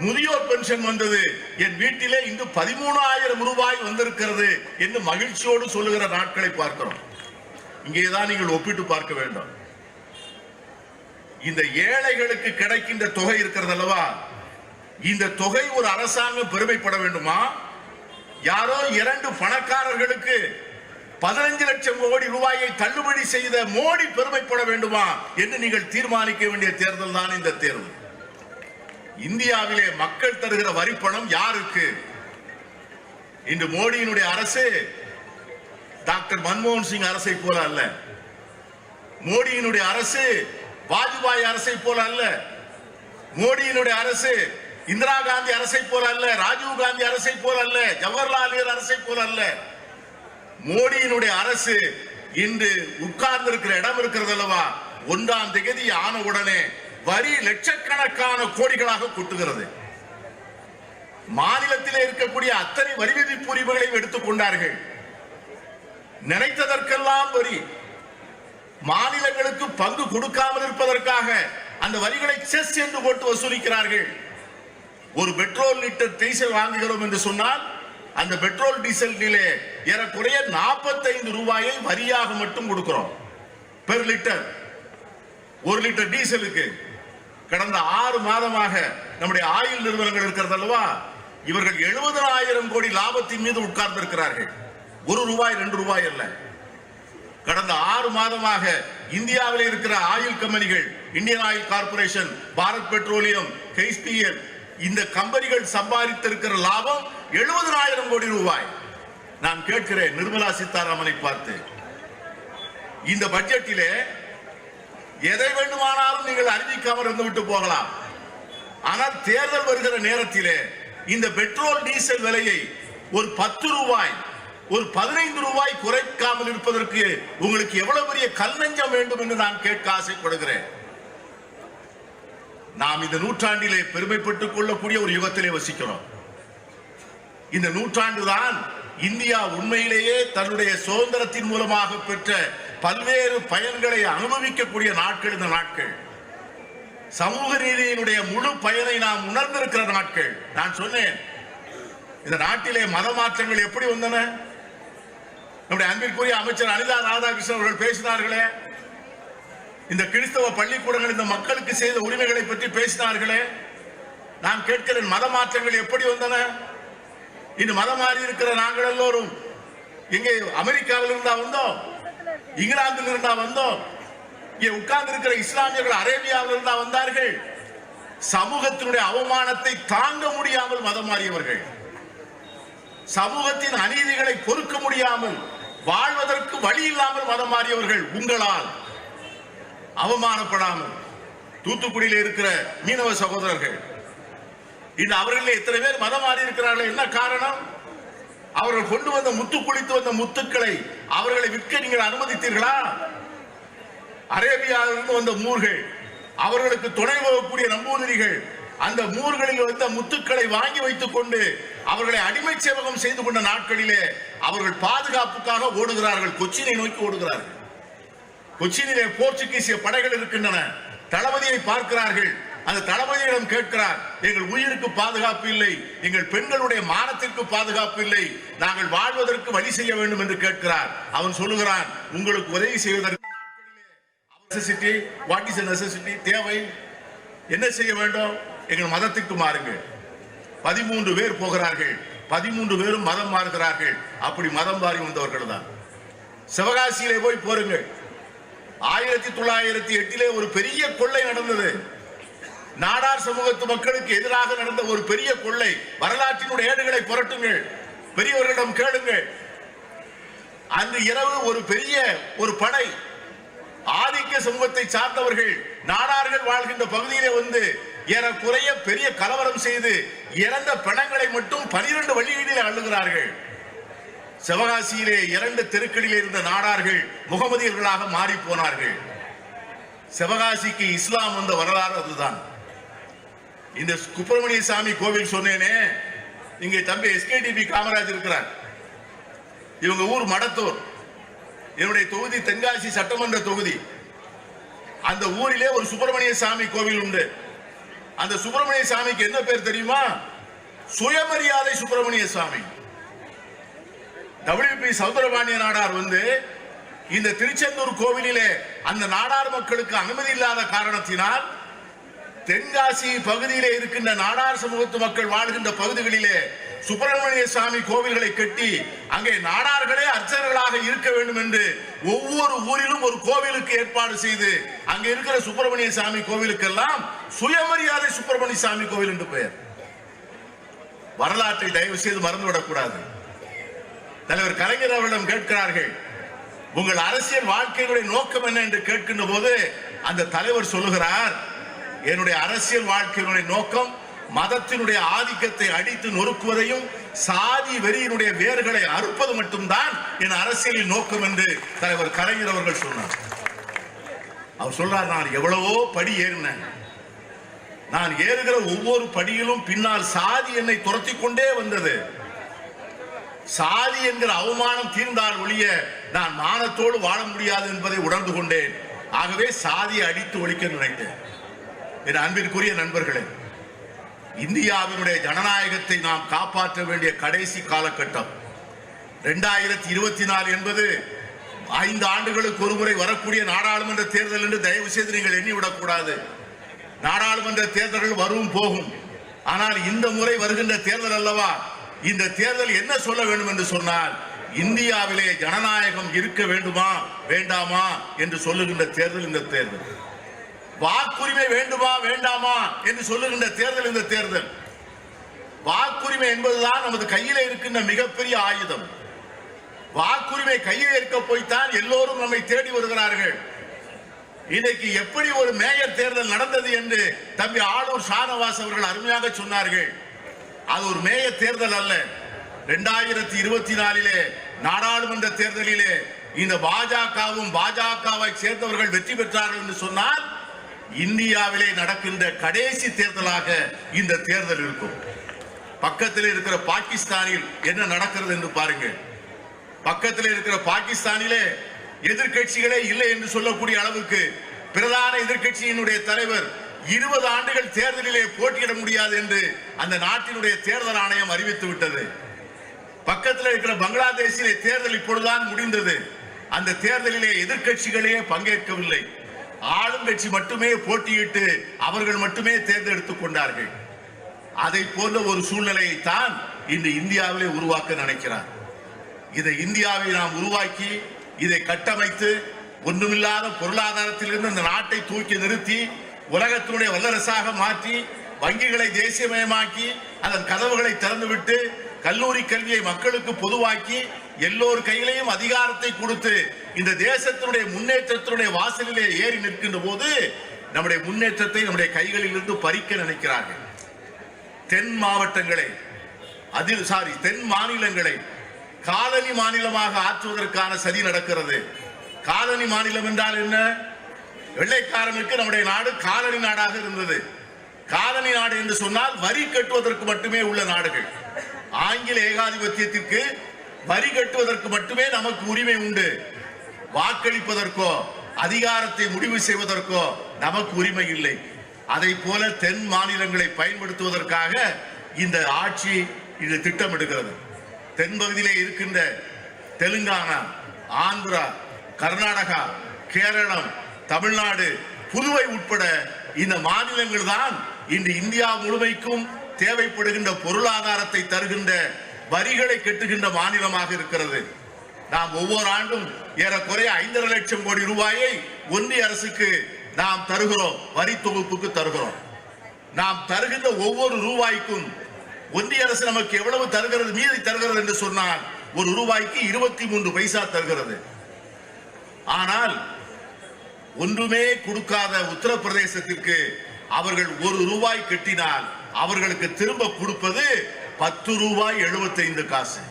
Speaker 1: முதியோர் பென்ஷன் வந்தது, என் வீட்டிலே இங்கு 13,000 ரூபாய் வந்திருக்கிறது என்று மகிழ்ச்சியோடு சொல்லுகிற நாட்களை பார்க்கிறோம். இங்கேதான் நீங்கள் ஒப்பிட்டு பார்க்க வேண்டும். இந்த ஏழைகளுக்கு கிடைக்கின்ற தொகை இருக்கிறது அல்லவா, இந்த தொகை ஒரு அரசாங்கம் பெருமைப்பட வேண்டுமா? யாரோ 2 பணக்காரர்களுக்கு 15 லட்சம் கோடி ரூபாயை தள்ளுபடி செய்த மோடி பெருமைப்பட வேண்டுமா என்று நீங்கள் தீர்மானிக்க வேண்டிய தேர்தல் தான் இந்த தேர்தல். இந்தியாவிலே மக்கள் தருகிற வரி பணம் யாருக்கு? இன்று மோடியினுடைய அரசு டாக்டர் மன்மோகன் சிங் அரசை போல அல்ல, மோடியினுடைய அரசு வாஜ்பாய் அரசை போல அல்ல, மோடியினுடைய அரசு இந்திரா காந்தி அரசை போல அல்ல, ராஜீவ் காந்தி அரசை போல அல்ல, ஜவஹர்லால் நேரு அரசை போல அல்ல. மோடியினுடைய அரசு இன்று உட்கார்ந்து இருக்கிற இடம் இருக்கிறது அல்லவா, 1ஆம் தேதி ஆன உடனே வரி லட்சக்கணக்கான கோடிகளாக கொட்டுகிறது. மாநிலத்திலே இருக்கக்கூடிய அத்தனை வரி விதிப்பு உரிமைகளையும் எடுத்துக் கொண்டார்கள். நினைத்ததற்கெல்லாம் வரி. மாநிலங்களுக்கு பங்கு கொடுக்காமல் இருப்பதற்காக அந்த வரிகளை செஸ் என்று போட்டு வசூலிக்கிறார்கள். ஒரு பெட்ரோல் லிட்டர் டீசல் வாங்குகிறோம் என்று சொன்னால் அந்த பெட்ரோல் டீசலிலே ஏறக்குறைய 45 ரூபாயை வரியாக மட்டும் கொடுக்கிறோம் பெர் லிட்டர். 1 லிட்டர் டீசலுக்கு கடந்த 6 மாதமாக நம்முடைய ஆயில் நிறுவனங்கள் இருக்கிறது அல்லவா, இவர்கள் 70,000 கோடி லாபத்தின் மீது உட்கார்ந்து இருக்கிறார்கள். 1 ரூபாய் 2 ரூபாய் அல்ல. கடந்த 6 மாதமாக இந்தியாவில் இருக்கிற ஆயில் கம்பெனிகள், Indian oil corporation, Bharat petroleum, KSPL, இந்த கம்பெனிகள் சம்பாதித்திருக்கிற லாபம் 70,000 கோடி ரூபாய். நான் கேட்கிறேன் நிர்மலா சீதாராமனை பார்த்து, இந்த பட்ஜெட்டிலே எதை வேண்டுமானாலும் நீங்கள் அறிவிக்காமல் இருந்து விட்டு போகலாம், ஆனால் தேர்தல் வருகிற நேரத்திலே இந்த பெட்ரோல் டீசல் விலையை ஒரு 10 ரூபாய், ஒரு 15 ரூபாய் குறைக்காமல் இருப்பதற்கு உங்களுக்கு எவ்வளவு பெரிய கல்நெஞ்சம் வேண்டும் என்று நான் கேட்க ஆசைப்படுகிறேன். நாம் இந்த நூற்றாண்டிலே பெருமைப்பட்டுக் கொள்ளக்கூடிய ஒரு யுகத்திலே வசிக்கிறோம். இந்த நூற்றாண்டுதான் இந்தியா உண்மையிலேயே தன்னுடைய சுதந்திரத்தின் மூலமாக பெற்ற பல்வேறு பயன்களை அனுபவிக்கக்கூடிய நாட்கள். இந்த நாட்கள் சமூக நீதியினுடைய முழு பயனை நாம் உணர்ந்திருக்கிற நாட்கள். நான் சொன்னேன், இந்த நாட்டிலே மத மாற்றங்கள் எப்படி வந்தன? நம்முடைய அன்பிற்குரிய அமைச்சர் அனிதா ராதாகிருஷ்ணன் அவர்கள் பேசினார்களே, இந்த கிறிஸ்தவ பள்ளிக்கூடங்கள் இந்த மக்களுக்கு செய்த உரிமைகளை பற்றி பேசினார்களே. நான் கேட்கிறேன், மத மாற்றங்கள் எப்படி வந்தன? இன்று மதம் மாறி இருக்கிற நாங்கள் எல்லோரும் எங்கே அமெரிக்காவில் இருந்தா வந்தோம், இங்கிலாந்தில் இருந்தா வந்தோம், இங்கே உட்கார்ந்து இருக்கிற இஸ்லாமியர்கள் அரேபியாவில் இருந்தா வந்தார்கள். சமூகத்தினுடைய அவமானத்தை தாங்க முடியாமல் மதம் மாறியவர்கள், சமூகத்தின் அநீதிகளை பொறுக்க முடியாமல் வாழ்வதற்கு வழி இல்லாமல் மதம் மாறியவர்கள். உங்களால் அவமானப்படாமல் தூத்துக்குடியில் இருக்கிற மீனவ சகோதரர்கள், இன்று அவர்கள் எத்தனை பேர் மதம் மாறி இருக்கிறார்கள்? என்ன காரணம்? அவர்கள் கொண்டு வந்த முத்து குளித்து வந்த முத்துக்களை அவர்களை விற்க நீங்கள் அனுமதித்தீர்களா? அரேபியாவிலிருந்து வந்த மூர்கள், அவர்களுக்கு துணை போகக்கூடிய நம்பூதிரிகள், அந்த மூர்களில் வந்த முத்துக்களை வாங்கி வைத்துக் கொண்டு அவர்களை அடிமை சேவகம் செய்து கொண்ட நாட்களிலே அவர்கள் பாதுகாப்புக்காக ஓடுகிறார்கள், கொச்சினை நோக்கி ஓடுகிறார்கள். கொச்சினிலே போர்ச்சுகீசிய படைகள் இருக்கின்றன. தளபதியை பார்க்கிறார்கள். அந்த தளபதியிடம் கேட்கிறார், எங்கள் உயிருக்கு பாதுகாப்பு இல்லை, எங்கள் பெண்களுடைய மானத்திற்கு பாதுகாப்பு இல்லை, நாங்கள் வாழ்வதற்கு வழி செய்ய வேண்டும் என்று கேட்கிறார். அவன் சொல்லுகிறான், உங்களுக்கு உதவி செய்வதற்கு தேவை, என்ன செய்ய வேண்டும்? எங்கள் மதத்துக்கு மாறுங்கள். 13 பேர் போகிறார்கள். 13 பேரும் மதம் மாறுகிறார்கள். அப்படி மதம் மாறி வந்தவர்கள் தான். சிவகாசியிலே போய் போருங்கள். 1908 ஒரு பெரிய கொள்ளை நடந்தது. நாடார் சமூகத்து மக்களுக்கு எதிராக நடந்த ஒரு பெரிய கொள்ளை. வரலாற்றினுடைய ஏடுகளை புரட்டுங்கள், பெரியவர்களிடம் கேளுங்கள். அன்று இரவு ஒரு பெரிய ஒரு படை ஆதிக்க சமூகத்தை சார்ந்தவர்கள் நாடார்கள் வாழ்கின்ற பகுதியிலே வந்து ஏறக்குறைய பெரிய கலவரம் செய்து இறந்த பிணங்களை மட்டும் 12 வழிகளில் அள்ளுகிறார்கள். சிவகாசியிலே 2 தெருக்களில் இருந்த நாடார்கள் முகமதியர்களாக மாறி போனார்கள். சிவகாசிக்கு இஸ்லாம் வந்த வரலாறு அதுதான். இந்த சுப்பிரமணிய சாமி கோவில் சொன்னேனே, இங்கே தம்பி SKDP காமராஜ் இருக்கிறார். இவங்க ஊர் மடத்தூர். என்னுடைய தொகுதி தென்காசி சட்டமன்ற தொகுதி. அந்த ஊரிலே ஒரு சுப்பிரமணிய சாமி கோவில் உண்டு. அந்த சுப்பிரமணிய சாமிக்கு என்ன பேர் தெரியுமா? சுயமரியாதை சுப்பிரமணிய சாமி. WP சௌந்தரபாண்டிய நாடார் வந்து இந்த திருச்செந்தூர் கோவிலிலே அந்த நாடார் மக்களுக்கு அனுமதி இல்லாத காரணத்தினால் தென்காசி பகுதியிலே இருக்கின்ற நாடார் சமூகத்து மக்கள் வாழ்கின்ற பகுதிகளிலே சுப்பிரமணிய சாமி கோவில்களை கட்டி அங்கே நாடார்களே அர்ச்சகர்களாக இருக்க வேண்டும் என்று ஒவ்வொரு ஊரிலும் ஒரு கோவிலுக்கு ஏற்பாடு செய்து அங்கே இருக்கிற சுப்பிரமணிய சாமி கோவிலுக்கெல்லாம் சுயமரியாதை சுப்பிரமணிய சாமி கோவில் என்று பெயர். வரலாற்றை தயவு செய்து மறந்துவிடக் கூடாது. தலைவர் கலைஞர் அவர்களிடம் கேட்கிறார்கள், உங்கள் அரசியல் வாழ்க்கையினுடைய நோக்கம் என்ன என்று கேட்கின்ற போது அந்த தலைவர் சொல்லுகிறார், என்னுடைய அரசியல் வாழ்க்கையினுடைய நோக்கம் மதத்தினுடைய ஆதிக்கத்தை அடித்து நொறுக்குவதையும் சாதி வெறியினுடைய வேர்களை அறுப்பது மட்டும்தான் என் அரசியலின் நோக்கம் என்று தலைவர் கலைஞர் அவர்கள் சொன்னார். அவர் சொல்றார், நான் எவ்வளவோ படி ஏறினேன், நான் ஏறுகிற ஒவ்வொரு படியிலும் பின்னால் சாதி என்னை துரத்தி கொண்டே வந்தது. சாதி என்கிற அவமானம் தீர்ந்தால் ஒழிய நான் மானத்தோடு வாழ முடியாது என்பதை உணர்ந்து கொண்டேன். ஆகவே சாதியை அடித்து ஒழிக்க நினைத்தேன். என் அன்பிற்குரிய நண்பர்களே, இந்தியாவினுடைய ஜனநாயகத்தை நாம் காப்பாற்ற வேண்டிய கடைசி காலகட்டம் 2024 என்பது 5 ஆண்டுகளுக்கு ஒருமுறை வரக்கூடிய நாடாளுமன்ற தேர்தல் என்று தயவு செய்து நீங்கள் எண்ணிவிடக் கூடாது. நாடாளுமன்ற தேர்தல்கள் வரும் போகும். ஆனால் இந்த முறை வருகின்ற தேர்தல் அல்லவா, இந்த தேர்தல் என்ன சொல்ல வேண்டும் என்று சொன்னால், இந்தியாவிலே ஜனநாயகம் இருக்க வேண்டுமா வேண்டாமா என்று சொல்லுகின்ற தேர்தல் இந்த தேர்தல். வாக்குரிமை வேண்டுமா வேண்டாமா என்று சொல்லுகின்ற தேர்தல் இந்த தேர்தல். வாக்குரிமை என்பதுதான் நமது கையிலே இருக்கின்ற மிகப்பெரிய ஆயுதம். வாக்குரிமை கையில் இருக்க போய்த்தான் எல்லோரும் நம்மை தேடி வருகிறார்கள். இன்னைக்கு எப்படி ஒரு மேயர் தேர்தல் நடந்தது என்று தம்பி ஆளூர் ஷானவாஸ் அவர்கள் அருமையாக சொன்னார்கள். அது ஒரு மேயர் தேர்தல் அல்ல. 2024 நாடாளுமன்ற தேர்தலிலே இந்த பாஜகவும் பாஜகவை சேர்ந்தவர்கள் வெற்றி பெற்றார்கள் என்று சொன்னால் இந்தியாவிலே நடக்கின்ற கடைசி தேர்தலாக இந்த தேர்தல் இருக்கும். பக்கத்தில் இருக்கிற பாகிஸ்தானில் என்ன நடக்கிறது என்று பாருங்கள். பக்கத்தில் இருக்கிற பாகிஸ்தானிலே எதிர்கட்சிகளே இல்லை என்று சொல்லக்கூடிய அளவுக்கு பிரதான எதிர்கட்சியினுடைய தலைவர் 20 ஆண்டுகள் தேர்தலிலே போட்டியிட முடியாது என்று அந்த நாட்டினுடைய தேர்தல் ஆணையம் அறிவித்து விட்டது. பக்கத்தில் இருக்கிற பங்களாதேஷிலே தேர்தல் இப்பொழுதுதான் முடிந்தது. அந்த தேர்தலிலே எதிர்கட்சிகளே பங்கேற்கவில்லை. ஆளுங்கட்சி மட்டுமே போட்டியிட்டு அவர்கள் மட்டுமே தேர்ந்தெடுத்துக் கொண்டார்கள். அதை போன்ற ஒரு சூழ்நிலையை தான் இன்று இந்தியாவிலே உருவாக்க நினைக்கிறார். இதை இந்தியாவை நாம் உருவாக்கி இதை கட்டமைத்து ஒன்றுமில்லாத பொருளாதாரத்திலிருந்து இந்த நாட்டை தூக்கி நிறுத்தி உலகத்தினுடைய வல்லரசாக மாற்றி வங்கிகளை தேசியமயமாக்கி அதன் கதவுகளை திறந்துவிட்டு கல்லூரி கல்வியை மக்களுக்கு பொதுவாக்கி எல்லோர் கையிலையும் அதிகாரத்தை கொடுத்து இந்த தேசத்தினுடைய முன்னேற்றத்தினுடைய வாசலிலே ஏறி நிற்கின்ற போது நம்முடைய முன்னேற்றத்தை நம்முடைய கைகளில் இருந்து பறிக்க நினைக்கிறார்கள். தென் மாநிலங்களை காலனி மாநிலமாக ஆற்றுவதற்கான சதி நடக்கிறது. காலனி மாநிலம் என்றால் என்ன? வெள்ளைக்காரனுக்கு நம்முடைய நாடு காலனி நாடாக இருந்தது. காலனி நாடு என்று சொன்னால் வரி கட்டுவதற்கு மட்டுமே உள்ள நாடுகள். ஆங்கில ஏகாதிபத்தியத்திற்கு வரி கட்டுவதற்கு மட்டுமே நமக்கு உரிமை உண்டு. வாக்களிப்பதற்கோ அதிகாரத்தை முடிவு செய்வதற்கோ நமக்கு உரிமை இல்லை. அதை போல தென் மாநிலங்களை பயன்படுத்துவதற்காக இந்த ஆட்சி இது திட்டமிடுகிறது. தென் பகுதியிலே இருக்கின்ற தெலுங்கானா, ஆந்திரா, கர்நாடகா, கேரளம், தமிழ்நாடு, புதுவை உட்பட இந்த மாநிலங்கள் தான் இன்று இந்தியா முழுமைக்கும் தேவைப்படுகின்ற பொருளாதாரத்தை தருகின்ற வரிகளை கட்டுகின்ற மாநிலமாக இருக்கிறது. நாம் ஒவ்வொரு ஆண்டும் ஏறக்குறைய 5.5 லட்சம் கோடி ரூபாயை ஒன்றிய அரசுக்கு நாம் தருகிறோம், வரி தொகுப்புக்கு தருகிறோம். நாம் தருகின்ற ஒவ்வொரு ரூபாய்க்கும் ஒன்றிய அரசு நமக்கு எவ்வளவு தருகிறது, மீதி தருகிறது என்று சொன்னால் ஒரு ரூபாய்க்கு 23 பைசா தருகிறது. ஆனால் ஒன்றுமே கொடுக்காத உத்தரப்பிரதேசத்திற்கு அவர்கள் 1 ரூபாய் கட்டினால் அவர்களுக்கு திரும்ப கொடுப்பது 10 ரூபாய் 75 காசு.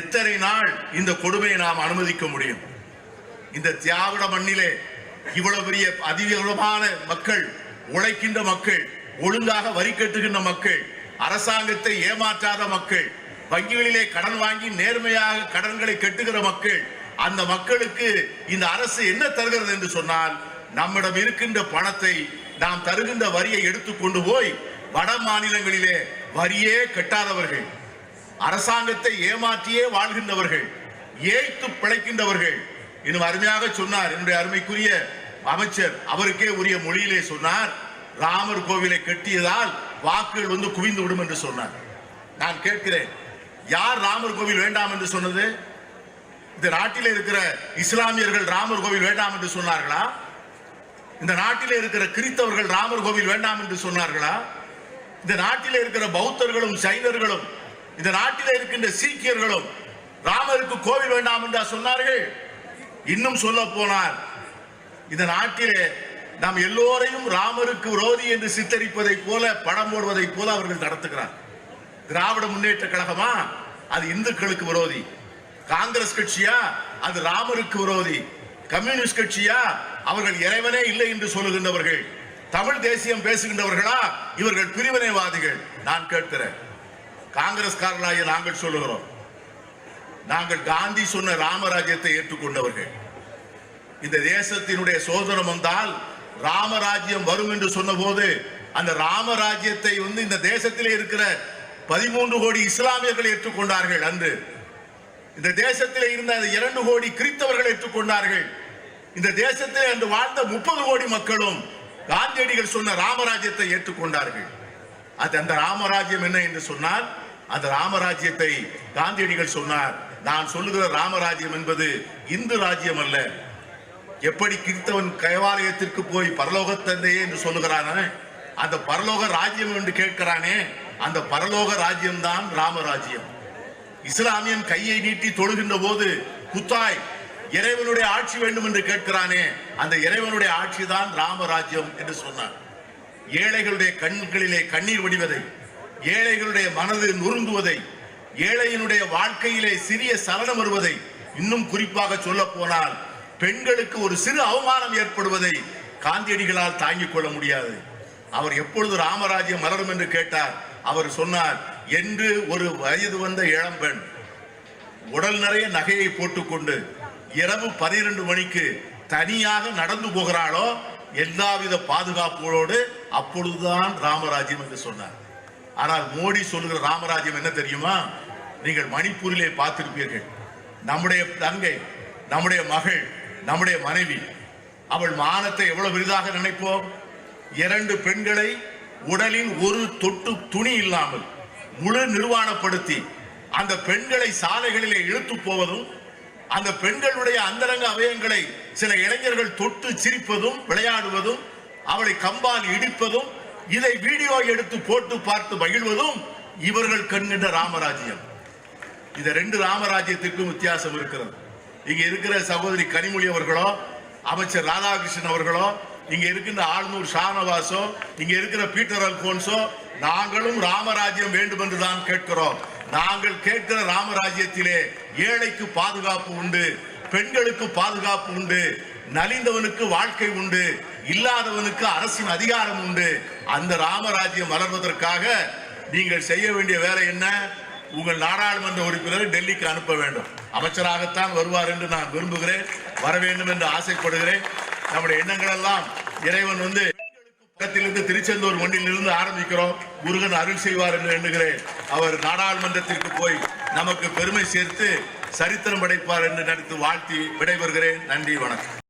Speaker 1: எத்தனை நாள் இந்த கொடுமையை நாம் அனுமதிக்க முடியும்? இந்த தியாகட மண்ணிலே இவ்வளவு பெரிய அதிகமான மக்கள், உழைக்கின்ற மக்கள், ஒழுங்காக வரி கட்டுகின்ற மக்கள், அரசாங்கத்தை ஏமாற்றாத மக்கள், வங்கிகளிலே கடன் வாங்கி நேர்மையாக கடன்களை கட்டுகிற மக்கள், அந்த மக்களுக்கு இந்த அரசு என்ன தருகிறது என்று சொன்னால் நம்மிடம் இருக்கின்ற பணத்தை நாம் தருகின்ற வரியை எடுத்துக்கொண்டு போய் வட மாநிலங்களிலே வரியே கட்டாதவர்கள், அரசாங்கத்தை ஏமாற்றியே வாழ்கின்றவர்கள், ஏய்த்து பிழைக்கின்றவர்கள், இன்னும் அருமையாக சொன்னார் என்னுடைய அருமைக்குரிய அமைச்சர். அவருக்கே உரிய மொழியிலே சொன்னார், ராமர் கோவிலை கட்டியதால் வாக்குகள் வந்து குவிந்து விடும் என்று சொன்னார். நான் கேட்கிறேன், யார் ராமர் கோவில் வேண்டாம் என்று சொன்னது? இந்த நாட்டில் இருக்கிற இஸ்லாமியர்கள் ராமர் கோவில் வேண்டாம் என்று சொன்னார்களா? இந்த நாட்டில் இருக்கிற கிறிஸ்தவர்கள் ராமர் கோவில் வேண்டாம் என்று சொன்னார்களா? இந்த நாட்டில் இருக்கிற பௌத்தர்களும் சைனர்களும் இந்த நாட்டில் இருக்கின்ற சீக்கியர்களும் ராமருக்கு கோவில் வேண்டாம் என்றா சொன்னார்கள்? இன்னும் சொல்ல போனால் இந்த நாட்டிலே நாம் எல்லோரையும் ராமருக்கு விரோதி என்று சித்தரிப்பதை போல படம் போடுவதை போல அவர்கள் நடத்துகிறார். திராவிட முன்னேற்ற கழகமா அது இந்துக்களுக்கு விரோதி, காங்கிரஸ் கட்சியா அது ராமருக்கு விரோதி, கம்யூனிஸ்ட் கட்சியா அவர்கள் இறைவனே இல்லை என்று சொல்லுகின்றவர்கள், தமிழ் தேசியம் பேசுகின்றவர்களா இவர்கள் பிரிவினைவாதிகள்? நான் கேட்கிறேன், காங்கிரஸ்காரர்களாகிய நாங்கள் சொல்லுகிறோம், நாங்கள் காந்தி சொன்ன ராமராஜ்யத்தை ஏற்றுக்கொண்டவர்கள். இந்த தேசத்தினுடைய சோதனம் வந்தால் ராமராஜ்யம் வரும் என்று சொன்ன போது அந்த ராமராஜ்யத்தை இந்த தேசத்திலே இருக்கிற 13 கோடி இஸ்லாமியர்கள் ஏற்றுக்கொண்டார்கள். அன்று இந்த தேசத்திலே இருந்த 2 கோடி கிறிஸ்தவர்கள் ஏற்றுக்கொண்டார்கள். இந்த தேசத்திலே அன்று வாழ்ந்த 30 கோடி மக்களும் காந்தியடிகள் சொன்ன ராமராஜ்யத்தை ஏற்றுக்கொண்டார்கள். அது அந்த ராமராஜ்யம் என்ன என்று சொன்னால், அந்த ராமராஜ்யத்தை காந்தியடிகள் சொன்னார், நான் சொல்லுகிற ராமராஜ்யம் என்பது இந்து ராஜ்யம் அல்ல. எப்படி கிறிஸ்தவன் கைவாலயத்திற்கு போய் பரலோக தந்தையே என்று சொல்லுகிறானே, அந்த பரலோக ராஜ்யம் என்று கேட்கிறானே, அந்த பரலோக ராஜ்யம் தான் ராமராஜ்யம். இஸ்லாமியன் கையை நீட்டி தொழுகின்ற போது குத்தாய் இறைவனுடைய ஆட்சி வேண்டும் என்று கேட்கிறானே, அந்த இறைவனுடைய ஆட்சி தான் ராமராஜ்யம் என்று சொன்னார். ஏழைகளுடைய கண்களிலே கண்ணீர் வடிவதை, ஏழைகளுடைய மனது நொறுங்குவதை, ஏழையினுடைய வாழ்க்கையிலே சிறிய சலனம் வருவதை, இன்னும் குறிப்பாக சொல்ல போனால் பெண்களுக்கு ஒரு சிறு அவமானம் ஏற்படுவதை காந்தியடிகளால் தாங்கிக் கொள்ள முடியாது. அவர் எப்பொழுது ராமராஜ்யம் மலரும் என்று கேட்டார். அவர் சொன்னார், என்று ஒரு வயது வந்த இளம்பெண் உடல் நிறைய நகையை போட்டுக்கொண்டு இரவு 12 மணிக்கு தனியாக நடந்து போகிறாளோ எல்லாவித பாதுகாப்போடு அப்பொழுதுதான் ராமராஜ்யம் என்று சொன்னார். ஆனால் மோடி சொல்லுகிற ராமராஜ்யம் என்ன தெரியுமா? நீங்கள் மணிப்பூரிலே பார்த்திருப்பீர்கள். நம்முடைய தங்கை, நம்முடைய மகள், நம்முடைய மனைவி, அவள் மானத்தை எவ்வளவு பெரிதாக நினைப்போம். 2 பெண்களை உடலின் ஒரு தொட்டு துணி இல்லாமல் முழு நிர்வாணப்படுத்தி அந்த பெண்களை சாலைகளிலே இழுத்து போவதும், அந்த பெண்களுடைய அந்தரங்க அவயங்களை சில இளைஞர்கள் தொட்டு சிரிப்பதும் விளையாடுவதும், அவளை கம்பால் இடிப்பதும், இதை வீடியோ எடுத்து போட்டு பார்த்து மகிழ்வதும் இவர்கள் கண்கின்ற ராமராஜ்யம். இந்த 2 ராமராஜ்யத்திற்கும் வித்தியாசம் இருக்கிறது. இங்க இருக்கிற சகோதரி கனிமொழி அவர்களோ, அமைச்சர் ராதாகிருஷ்ணன் அவர்களோ, இங்க இருக்கின்ற ஆளுநர் ஷானவாசோ, இங்க இருக்கிற பீட்டர் அல்போன்சோ, நாங்களும் ராமராஜ்யம் வேண்டும் என்று தான் கேட்கிறோம். நாங்கள் கேட்கிற ராமராஜ்யத்திலே ஏழைக்கு பாதுகாப்பு உண்டு, பெண்களுக்கு பாதுகாப்பு உண்டு, நலிந்தவனுக்கு வாழ்க்கை உண்டு, இல்லாதவனுக்கு அரசின் அதிகாரம் உண்டு. அந்த ராமராஜ்யம் வளர்வதற்காக நீங்கள் செய்ய வேண்டிய வேலை என்ன? உங்கள் நாடாளுமன்ற உறுப்பினரை டெல்லிக்கு அனுப்ப வேண்டும். அமைச்சராகத்தான் வருவார் என்று நான் விரும்புகிறேன், வர வேண்டும் என்று ஆசைப்படுகிறேன். நம்முடைய எண்ணங்கள் எல்லாம் இறைவன் பக்கத்திலிருந்து திருச்செந்தூர் மண்ணிலிருந்து ஆரம்பிக்கிறோம், முருகன் அருள் செய்வார் என்று எண்ணுகிறேன். அவர் நாடாளுமன்றத்திற்கு போய் நமக்கு பெருமை சேர்த்து சரித்திரம் படைப்பார் என்று நினைத்து வாழ்த்தி விடைபெறுகிறேன். நன்றி, வணக்கம்.